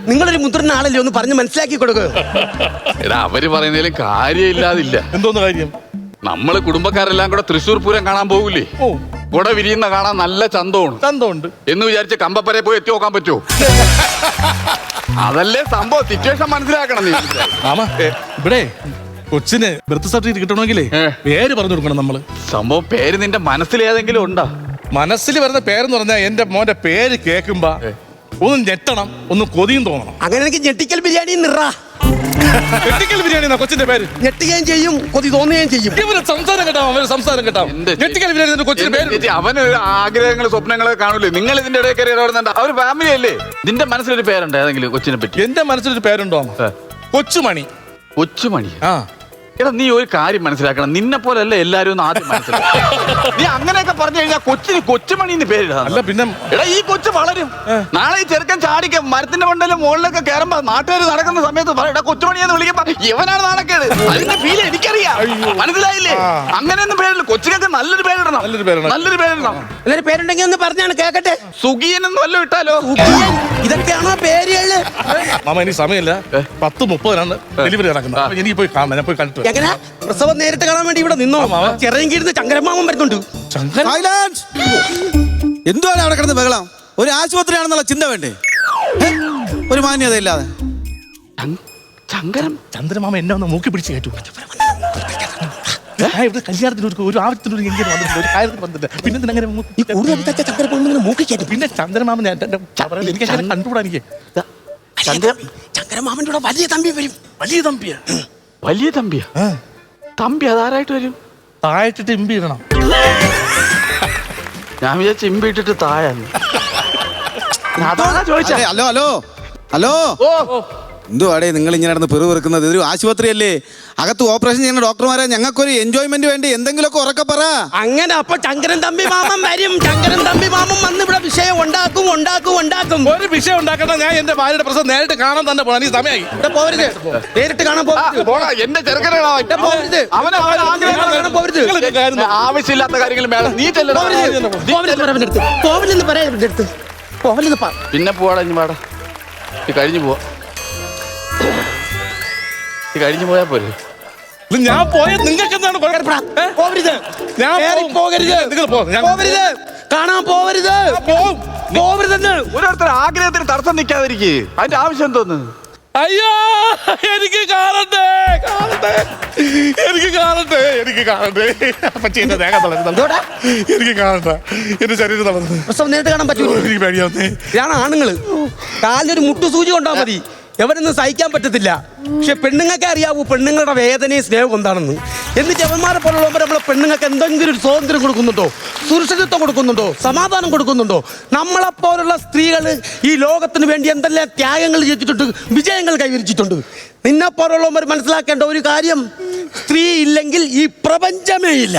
നിങ്ങളൊരു മുതിർന്ന ആളല്ലേ, ഒന്ന് പറഞ്ഞ് മനസ്സിലാക്കി കൊടുക്കുക. എടാ അവര് പറയുന്നതിലും കാര്യമില്ലാതില്ല. എന്തോന്ന് കാര്യം? നമ്മള് കുടുംബക്കാരെല്ലാം കൂടെ തൃശ്ശൂർ പൂരം കാണാൻ പോകൂലേ? ഓ, കുട വിരിയുന്ന കാണാൻ നല്ല ചന്തമാണ്. ചന്തമുണ്ട് എന്ന് വിചാരിച്ച കമ്പപ്പരെ പോയി എത്തി നോക്കാൻ പറ്റുമോ? അതല്ലേ സംഭവം. സിറ്റുവേഷൻ മനസ്സിലാക്കണം നീ. മാമ ഇവിടെ കൊച്ചിന് ബർത്ത് സർട്ടിഫിക്കറ്റ് കിട്ടണമെങ്കിലേ പേര് പറഞ്ഞു കൊടുക്കണം നമ്മള്. സംഭവം പേര് നിന്റെ മനസ്സിലേതെങ്കിലും ഉണ്ടാ? മനസ്സിൽ വരുന്ന പേരെന്ന് പറഞ്ഞാൽ എന്റെ മോന്റെ പേര് കേൾക്കുമ്പോ ഒന്ന് ഞെട്ടണം, ഒന്ന് കൊതിയും തോന്നണം. അങ്ങനെ എനിക്ക് ഞെട്ടിക്കൽ ബിരിയാണി നിറ. ഞെട്ടിക്കൽ ബിരിയാണി കൊച്ചിന്റെ പേര്. ഞെട്ടുകയും ചെയ്യും, കൊതി തോന്നുകയും ചെയ്യും. ഇവര് സംസാരം കേട്ടാവും, അവര് സംസാരം കേട്ടാവും. ഞെട്ടിക്കൽ ബിരിയാണി കൊച്ചിന്റെ പേര്. അവന് ആഗ്രഹങ്ങൾ സ്വപ്നങ്ങളൊക്കെ കാണൂലേ? നിങ്ങൾ ഇതിന്റെ ഇടയിൽ കയറി ഇടപെടുന്നുണ്ട്. അവര് ഫാമിലി അല്ലേ? നിന്റെ മനസ്സിലൊരു പേരുണ്ട് ഏതെങ്കിലും കൊച്ചിനെ പറ്റി? എന്റെ മനസ്സിലൊരു പേരുണ്ടോ? കൊച്ചുമണി. കൊച്ചുമണി. ആ എടാ നീ ഒരു കാര്യം മനസ്സിലാക്കണം. നിന്നെ പോലല്ല എല്ലാരും ഒന്ന് ആദ്യം മനസ്സിലാക്കണം. നീ അങ്ങനെയൊക്കെ പറഞ്ഞു കഴിഞ്ഞാൽ കൊച്ചിന് കൊച്ചുമണി എന്ന് പേരിടാ. അല്ല പിന്നെ എടാ ഈ കൊച്ചു വളരും. നാളെ ഈ ചെറുക്കൻ ചാടിക്കും മരത്തിന്റെ മണ്ടയിലും മുകളിലൊക്കെ കയറുമ്പോ നാട്ടുകാർ നടക്കുന്ന സമയത്ത് എടാ കൊച്ചുമണിയെന്ന് വിളിക്കുമ്പോ ഇവനാണ് നാണക്കേട്. അതിന്റെ ഫീൽ എനിക്കറിയാം. മനസ്സിലായില്ലേ? അങ്ങനെയൊന്നും പേരില്ല. കൊച്ചിനൊക്കെ നല്ലൊരു പേരിടണം. നല്ലൊരു പേരിടണം. എല്ലാരും പേരുണ്ടെങ്കിൽ ഒന്ന് പറഞ്ഞാണ് കേക്കട്ടെ. സുഖിയൻ എന്ന് വല്ലതും ഇട്ടാലോ? ഇതൊക്കെയാണോ പേരുകള്? മാമ ഇനി സമയമില്ല. 10:30 ഡെലിവറി നടക്കുന്നത്. എനിക്ക് പോയി കാണാം. ഞാൻ പോയി കണ്ടിട്ട് എങ്ങനെ പ്രസവം നേരിട്ട് കാണാൻ വേണ്ടി ഇവിടെ നിന്നോ? ചെറിയ ചങ്കരമാമൻ വരുന്നുണ്ട്. എന്തുവാണ് അവിടെ കിടന്ന് ബഹളം? ഒരു ആശുപത്രിയാണെന്നുള്ള ചിന്ത വേണ്ടേ? ഒരു മാന്യത ഇല്ലാതെ. ചന്ദ്രമാമ എന്നെ ഒന്ന് മൂക്കി പിടിച്ച് കേട്ടു. ഇവിടെ കല്യാണത്തിന് ഒരു ആവശ്യത്തിന് ഒരു കാര്യത്തിൽ വന്നിട്ട് പിന്നെ അങ്ങനെ പിന്നെ ചന്ദ്രമാമൻ എനിക്ക് കണ്ടുകൂടാ. എനിക്ക് ചങ്കരമാമന്റെ കൂടെ വലിയ തമ്പി വരും. വലിയ തമ്പിയാ? വലിയ തമ്പിയാ? തമ്പി അതാരായിട്ട് വരും? താഴെട്ടിട്ട് ഇമ്പി ഇടണം. ഞാൻ വിചാരിച്ച ഇമ്പി ഇട്ടിട്ട് താഴാന്ന്. ഹലോ ഹലോ ഹലോ, എന്തുവാടേ നിങ്ങൾ ഇങ്ങനെ നടന്ന് പെറുപെറുക്കുന്നത്? ഇതൊരു ആശുപത്രിയല്ലേ? അകത്ത് ഓപ്പറേഷൻ ചെയ്യുന്ന ഡോക്ടർമാരെ ഞങ്ങൾക്കൊരു എൻജോയ്മെന്റ് വേണ്ടി എന്തെങ്കിലുമൊക്കെ ഉറക്കെ പറ. അങ്ങനെ അപ്പൊ ചങ്കരൻ തമ്പി മാമൻ വരും. ചങ്കരൻ തമ്പി മാമൻ വന്ന് ഇവിടെ വിഷയം ഉണ്ടാക്കും. ഒരു വിഷയം ഉണ്ടാക്കണ്ട. ഞാൻ എന്റെ ഭാര്യയുടെ പ്രസവം നേരിട്ട് കാണാൻ തന്നെ പോകണം. ഈ സമയമായി. ഇവിടെ പോവരുത്. നേരിട്ട് കാണാൻ പോവരുത്. എന്റെ ചെറുക്കനാണോ? പോവരുത്. ആവശ്യമില്ലാത്ത കാര്യങ്ങൾ വേണം. നീ പിന്നെ പോവാടാ. ഇനി വാടാ. കഴിഞ്ഞു പോവാ. കഴിഞ്ഞു പോയാ പോരെ? ഞാൻ പോയ നിങ്ങൾക്ക് എന്താണ്? പോവരുത്. കാണാൻ പോവരുത്. പോവരുതെന്ന് ഓരോരുത്തർ ആഗ്രഹത്തിന് തടസ്സം നിൽക്കാതിരിക്കേ. അതിന്റെ ആവശ്യം എന്തോന്ന്? അയ്യോ എനിക്ക് കാണണ്ടേ, എനിക്ക് കാണണ്ടേ, എനിക്ക് കാണണ്ടേ. പക്ഷേ എന്റെ ദേഹം തളരുന്നു. എനിക്ക് കാണണ്ട. എന്റെ ശരീരം തളർന്നു. പ്രസവം നേരിട്ട് കാണാൻ പറ്റൂ. എനിക്ക് പേടിയാവുന്നേ. ഇതാണ് ആണുങ്ങള്. കാലിനൊരു മുട്ടുസൂചി കൊണ്ടാ മതി. എവരൊന്നും സഹിക്കാൻ പറ്റത്തില്ല. പക്ഷെ പെണ്ണുങ്ങൾക്ക് അറിയാവൂ പെണ്ണുങ്ങളുടെ വേദനയും സ്നേഹം എന്താണെന്ന്. എന്നിട്ട് അവന്മാരെ പോലുള്ളവർ നമ്മളെ പെണ്ണുങ്ങൾക്ക് എന്തെങ്കിലും ഒരു സ്വാതന്ത്ര്യം കൊടുക്കുന്നുണ്ടോ? സുരക്ഷിതത്വം കൊടുക്കുന്നുണ്ടോ? സമാധാനം കൊടുക്കുന്നുണ്ടോ? നമ്മളെപ്പോലുള്ള സ്ത്രീകൾ ഈ ലോകത്തിന് വേണ്ടി എന്തെല്ലാം ത്യാഗങ്ങൾ ചെയ്തിട്ടുണ്ട്, വിജയങ്ങൾ കൈവരിച്ചിട്ടുണ്ട്. നിന്നെപ്പോലുള്ളവർ മനസ്സിലാക്കേണ്ട ഒരു കാര്യം, സ്ത്രീ ഇല്ലെങ്കിൽ ഈ പ്രപഞ്ചമേ ഇല്ല.